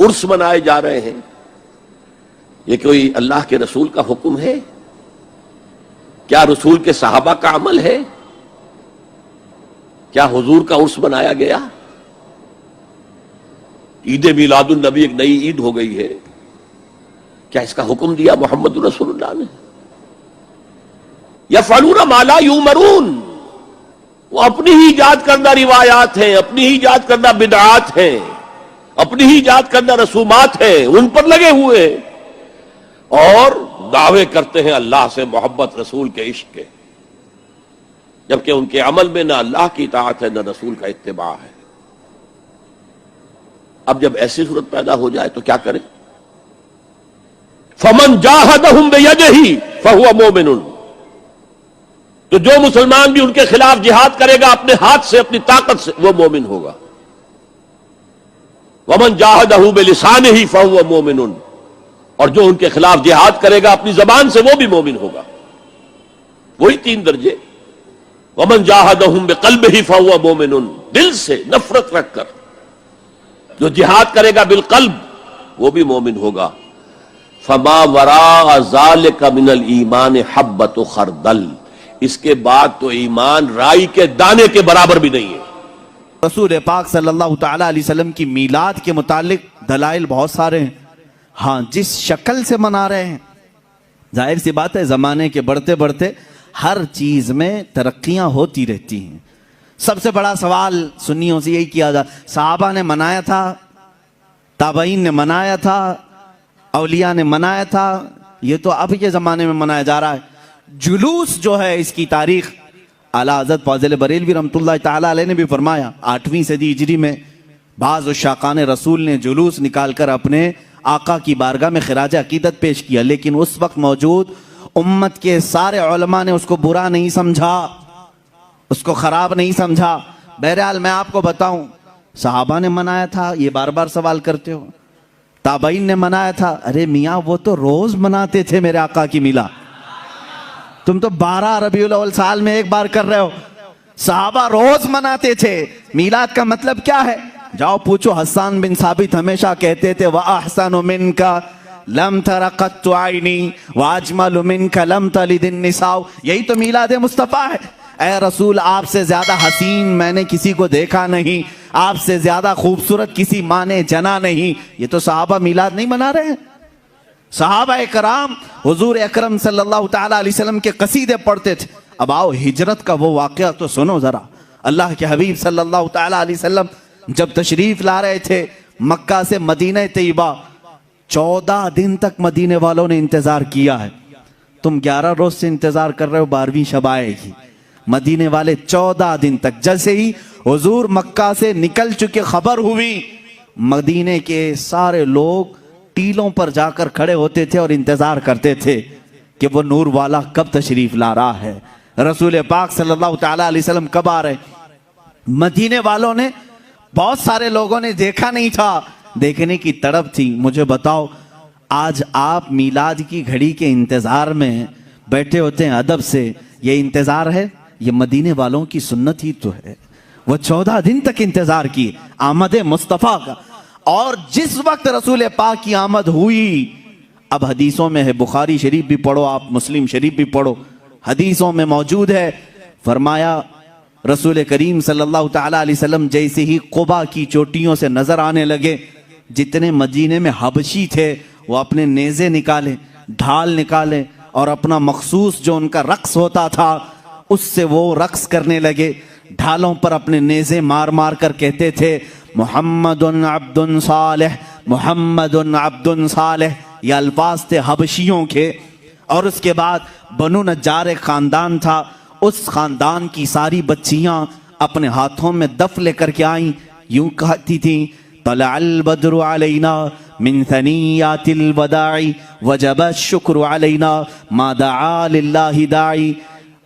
उर्स मनाए जा रहे हैं, ये कोई अल्लाह के रसूल का हुक्म है? क्या रसूल के सहाबा का अमल है? क्या हुजूर का उर्स मनाया गया? ईद मिलादुन नबी एक नई ईद हो गई है, क्या इसका हुक्म दिया मोहम्मद रसूलुल्लाह ने? या फलूना माला यूमरून, वो अपनी ही इजाद करदा रिवायात हैं, अपनी ही इजाद करदा बिदआत हैं, अपनी ही इजाद करदा रसूमात हैं, उन पर लगे हुए और दावे करते हैं अल्लाह से मोहब्बत, रसूल के इश्क के, जबकि उनके अमल में ना अल्लाह की इताअत है ना रसूल का इत्तिबा है। अब जब ऐसी सूरत पैदा हो जाए तो क्या करें? फमन जाहदहुम बियदिही फहुवा मोमिनुन, तो जो मुसलमान भी उनके खिलाफ जिहाद करेगा अपने हाथ से, अपनी ताकत से, वो मोमिन होगा। वमन जाहदहु बिलिसानिही फहुवा मोमिनुन, और जो उनके खिलाफ जिहाद करेगा अपनी जबान से, वो भी मोमिन होगा। वही 3 दर्जे। वमन जाहदहुम बिक़ल्बिही फहुवा मोमिनुन, दिल से नफरत रखकर जो जिहाद करेगा बिलक़ल्ब, वो भी मोमिन होगा। फमा वरा ज़ालिका मिनल ईमान हब्बतु खरदल, इसके बाद तो ईमान राई के दाने के बराबर भी नहीं है। रसूल पाक सल्लल्लाहु तआला अलैहि वसल्लम की मीलाद के मुतालिक दलाइल बहुत सारे हैं। हाँ, जिस शक्ल से मना रहे हैं, जाहिर सी बात है ज़माने के बढ़ते बढ़ते हर चीज़ में तरक्कियाँ होती रहती हैं। सबसे बड़ा सवाल सुन्नियों से यही किया जा, सहाबा ने मनाया था, ताबईन ने मनाया था, औलिया ने मनाया था, ये तो अब के ज़माने में मनाया जा रहा है। जुलूस जो है इसकी तारीख आला हज़रत फ़ाज़िल बरेलवी रहमतुल्लाह ताला अलैह ने भी फरमाया। 8वीं सदी हिजरी में बाज़ उशाकान रसूल ने जुलूस निकाल कर अपने आका की बारगाह में खिराज अकीदत पेश किया, लेकिन उस वक्त मौजूद उम्मत के सारे उलमा ने उसको बुरा नहीं समझा, उसको ख़राब नहीं समझा। बहरहाल मैं आपको बताऊं, सहाबा ने मनाया था, ये बार बार सवाल करते हो। ताबईन ने मनाया था, अरे मियाँ वो तो रोज़ मनाते थे मेरे आका की मिला, तुम तो 12 रबीउल अव्वल साल में एक बार कर रहे हो। सहाबा रोज मनाते थे। मीलाद का मतलब क्या है? जाओ पूछो, हसन बिन साबित हमेशा कहते थे, व अहसनु मिनका लम तरा कत्तु आइनी व अजमलु मिनका लम तलिदिन निसाउ। यही तो मीलाद मुस्तफ़ा है। ऐ रसूल, आपसे ज्यादा हसीन मैंने किसी को देखा नहीं, आपसे ज्यादा खूबसूरत किसी माँ ने जना नहीं। ये तो सहाबा मीलाद नहीं मना रहे हैं। सहाबा कराम हुजूर अकरम सल्लल्लाहु ताला अलैहि वसल्लम के कसीदे पढ़ते थे। अब आओ हिजरत का वो वाक़या तो सुनो जरा। अल्लाह के हबीब सल्लल्लाहु ताला अलैहि वसल्लम जब तशरीफ ला रहे थे मक्का से मदीना तैयबा, 14 दिन तक मदीने वालों ने इंतजार किया है। तुम 11 रोज से इंतजार कर रहे हो, 12वीं शब आएगी। मदीने वाले 14 दिन तक, जैसे ही हुजूर मक्का से निकल चुके खबर हुई, मदीने के सारे लोग टीलों पर जाकर खड़े होते थे और इंतजार करते थे कि वो नूर वाला कब तशरीफ ला रहा है, रसूल पाक सल्लल्लाहु ताला अलैहि वसल्लम कब आ रहे। मदीने वालों ने, बहुत सारे लोगों ने देखा नहीं था, देखने की तड़प थी। मुझे बताओ, आज आप मीलाद की घड़ी के इंतजार में बैठे होते हैं अदब से, ये इंतजार है? ये मदीने वालों की सुन्नत ही तो है। वो 14 दिन तक इंतजार किए आमद मुस्तफ़ा का। और जिस वक्त रसूल पाक की आमद हुई, अब हदीसों में है, बुखारी शरीफ भी पढ़ो आप, मुस्लिम शरीफ भी पढ़ो, हदीसों में मौजूद है, फरमाया रसूल करीम सल्लल्लाहु ताला अलैहि वसल्लम जैसे ही कुबा की चोटियों से नजर आने लगे, जितने मदीने में हबशी थे वो अपने नेज़े निकाले, ढाल निकाले और अपना मखसूस जो उनका रक्स होता था उससे वो रक्स करने लगे। ढालों पर अपने नेज़े मार मार कर कहते थे, मुहम्मदुन अब्दुन सालेह, मुहम्मदुन अब्दुन सालेह। ये अल्फाज थे हबशियों के। और उसके बाद बनु नज्जार एक खानदान था, उस खानदान की सारी बच्चियां अपने हाथों में दफ लेकर के आई, यूं कहती थी, तलअल बद्रु अलैना मिन सनियातिल वदाई वजब शुक्र अलैना मा दआ लिल्लाहि दाई।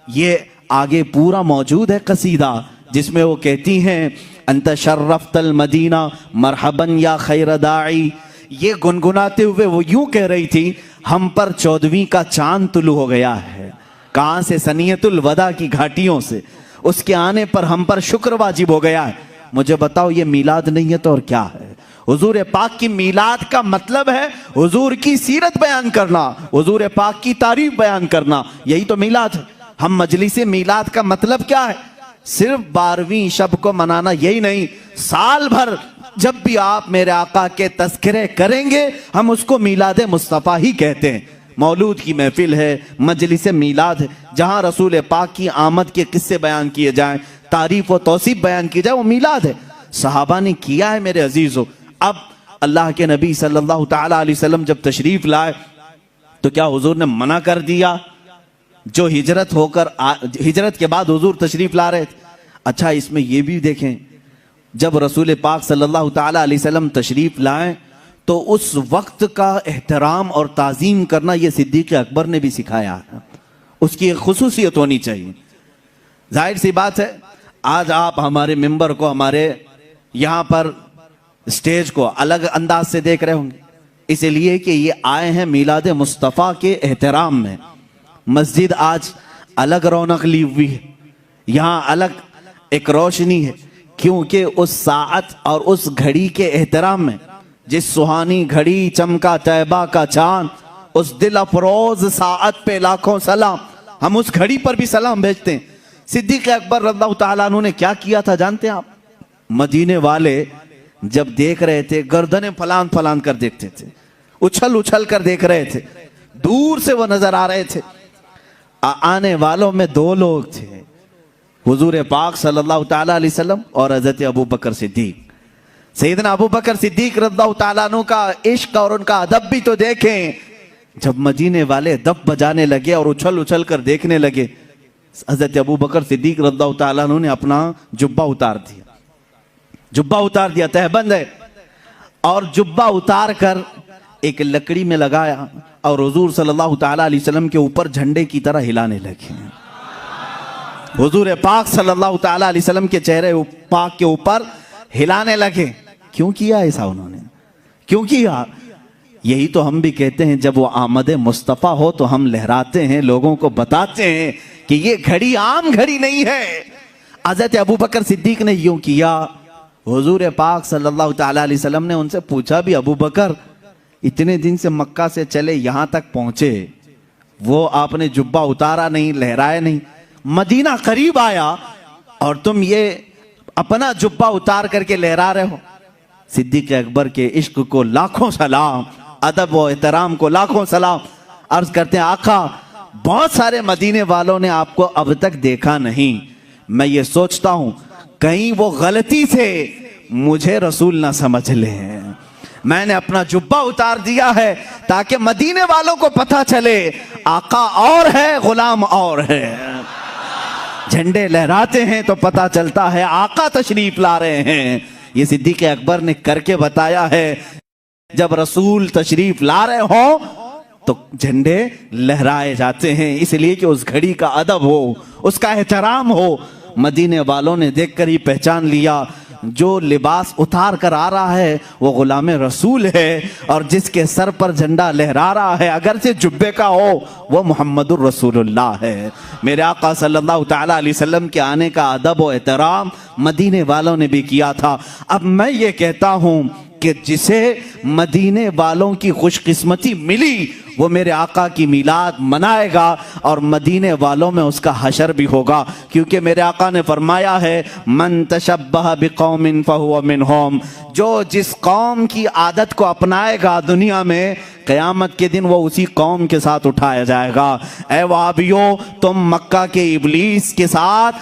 ये आगे पूरा मौजूद है कसीदा, जिसमें वो कहती हैं, अंत शर्रफ्तल मदीना मरहबन या खैर दाई। ये गुनगुनाते हुए वो यूं कह रही थी, हम पर 14वीं का चांद तुलू हो गया है। कहां से? सनियतुल वदा की घाटियों से। उसके आने पर हम पर शुक्र वाजिब हो गया है। मुझे बताओ, ये मीलाद नहीं है तो और क्या है? हुजूर पाक की मीलाद का मतलब है हुजूर की सीरत बयान करना, हुजूर पाक की तारीफ बयान करना, यही तो मीलाद है। हम मजलिस मीलाद का मतलब क्या है? सिर्फ 12वीं शब को मनाना, यही नहीं, साल भर जब भी आप मेरे आका के तज़किरे करेंगे हम उसको मीलाद मुस्तफ़ा ही कहते हैं। मौलूद की महफिल है, मजलिस मीलाद है, जहां रसूल पाक की आमद के किस्से बयान किए जाएं, तारीफ व तौसीफ बयान की जाए, वो मीलाद है। सहाबा ने किया है मेरे अजीजों। अब अल्लाह के नबी सल्लल्लाहु ताला अलैहि वसल्लम जब तशरीफ लाए तो क्या हुजूर ने मना कर दिया? जो हिजरत के बाद हुजूर तशरीफ ला रहे थे। अच्छा, इसमें यह भी देखें, जब रसूल पाक सल्लल्लाहु ताला अलैहि वसल्लम तशरीफ लाए तो उस वक्त का एहतराम और ताजीम करना यह सिद्दीक़ अकबर ने भी सिखाया। उसकी एक खुसूसियत होनी चाहिए। जाहिर सी बात है, आज आप हमारे मिंबर को, हमारे यहां पर स्टेज को अलग अंदाज से देख रहे होंगे, इसलिए कि ये आए हैं मीलाद मुस्तफ़ा के एहतराम में। मस्जिद आज अलग रौनक ली हुई है, यहां अलग एक रोशनी है, क्योंकि उस साअत और उस घड़ी के एहतराम में, जिस सुहानी घड़ी चमका तैबा का चांद, उस दिल अफरोज साअत पे लाखों सलाम। हम उस घड़ी पर भी सलाम भेजते हैं। सिद्दीक़ अकबर रज़ियल्लाहु ताला अन्हु ने क्या किया था जानते हैं आप? मदीने वाले जब देख रहे थे, गर्दनें फलान फलान कर देखते थे, उछल उछल कर देख रहे थे, दूर से वो नजर आ रहे थे। आने वालों में दो लोग थे, हुजूर पाक सल्लल्लाहु ताला अलैहि वसल्लम और हज़रत अबू बकर सिद्दीक। सैयदना अबू बकर सिद्दीक रज़ियल्लाहु ताला अन्हु का इश्क और उनका अदब भी तो देखें। जब मदीने वाले दब बजाने लगे और उछल उछल कर देखने लगे, हज़रत अबू बकर सिद्दीक रज़ियल्लाहु ताला अन्हु ने अपना जुब्बा उतार दिया। जुब्बा उतार दिया, तहबंद है, और जुब्बा उतार कर एक लकड़ी में लगाया और हुजूर सल्लल्लाहु ताला अलैहि वसल्लम के ऊपर झंडे की तरह हिलाने लगे। हुजूर पाक सल्लल्लाहु ताला अलैहि वसल्लम के चेहरे पाक के ऊपर हिलाने लगे। क्यों किया ऐसा उन्होंने? क्यों किया? यही तो हम भी कहते हैं, जब वो आमद मुस्तफ़ा हो तो हम लहराते हैं, लोगों को बताते हैं कि ये घड़ी आम घड़ी नहीं है। हज़रत अबू बकर सिद्दीक ने यूं किया। हुजूर पाक सल्लल्लाहु ताला अलैहि वसल्लम ने उनसे पूछा भी, अबू बकर इतने दिन से मक्का से चले यहां तक पहुंचे, वो आपने जुब्बा उतारा नहीं, लहराया नहीं, मदीना करीब आया और तुम ये अपना जुब्बा उतार करके लहरा रहे हो। सिद्दीक़ अकबर के इश्क को लाखों सलाम, अदब व एहतराम को लाखों सलाम। अर्ज करते हैं, आका बहुत सारे मदीने वालों ने आपको अब तक देखा नहीं, मैं ये सोचता हूं कहीं वो गलती से मुझे रसूल ना समझ लें। मैंने अपना जुब्बा उतार दिया है ताकि मदीने वालों को पता चले आका और है, गुलाम और है। झंडे लहराते हैं तो पता चलता है आका तशरीफ ला रहे हैं। ये सिद्दीक़ अकबर ने करके बताया है। जब रसूल तशरीफ ला रहे हो तो झंडे लहराए जाते हैं, इसलिए कि उस घड़ी का अदब हो, उसका एहतराम हो। मदीने वालों ने देखकर ही पहचान लिया, जो लिबास उतार कर आ रहा है वो गुलाम रसूल है, और जिसके सर पर झंडा लहरा रहा है अगर से जुब्बे का हो वो मुहम्मदुर रसूलुल्लाह है। मेरे आका सल्लल्लाहु ताला अलैहि वसल्लम के आने का अदब और एहतराम मदीने वालों ने भी किया था। अब मैं ये कहता हूं कि जिसे मदीने वालों की खुशकिस्मती मिली वो मेरे आका की मीलाद मनाएगा और मदीने वालों में उसका हशर भी होगा, क्योंकि मेरे आका ने फरमाया है, मन तशब्बह बिकौमिन फहुव मिनहुम, जो जिस कौम की आदत को अपनाएगा दुनिया में, क़यामत के दिन वो उसी कौम के साथ उठाया जाएगा। ऐ वहाबियो, तुम मक्का के इब्लीस के साथ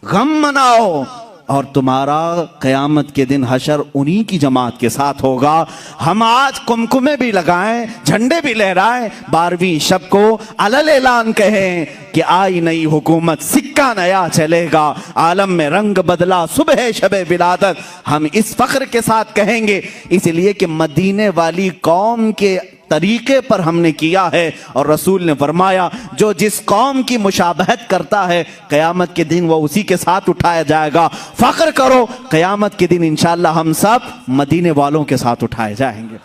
गम मनाओ और तुम्हारा क़यामत के दिन हशर उन्हीं की जमात के साथ होगा। हम आज कुमकुमे भी लगाएं, झंडे भी लहराएं, 12वीं शब को अलल ऐलान कहें कि आई नई हुकूमत, सिक्का नया चलेगा, आलम में रंग बदला, सुबह शबे विलादत, हम इस फख्र के साथ कहेंगे। इसलिए कि मदीने वाली कौम के तरीके पर हमने किया है, और रसूल ने फरमाया जो जिस कौम की मुशाबहत करता है क़यामत के दिन वो उसी के साथ उठाया जाएगा। फख्र करो, क़यामत के दिन इंशाअल्लाह हम सब मदीने वालों के साथ उठाए जाएंगे।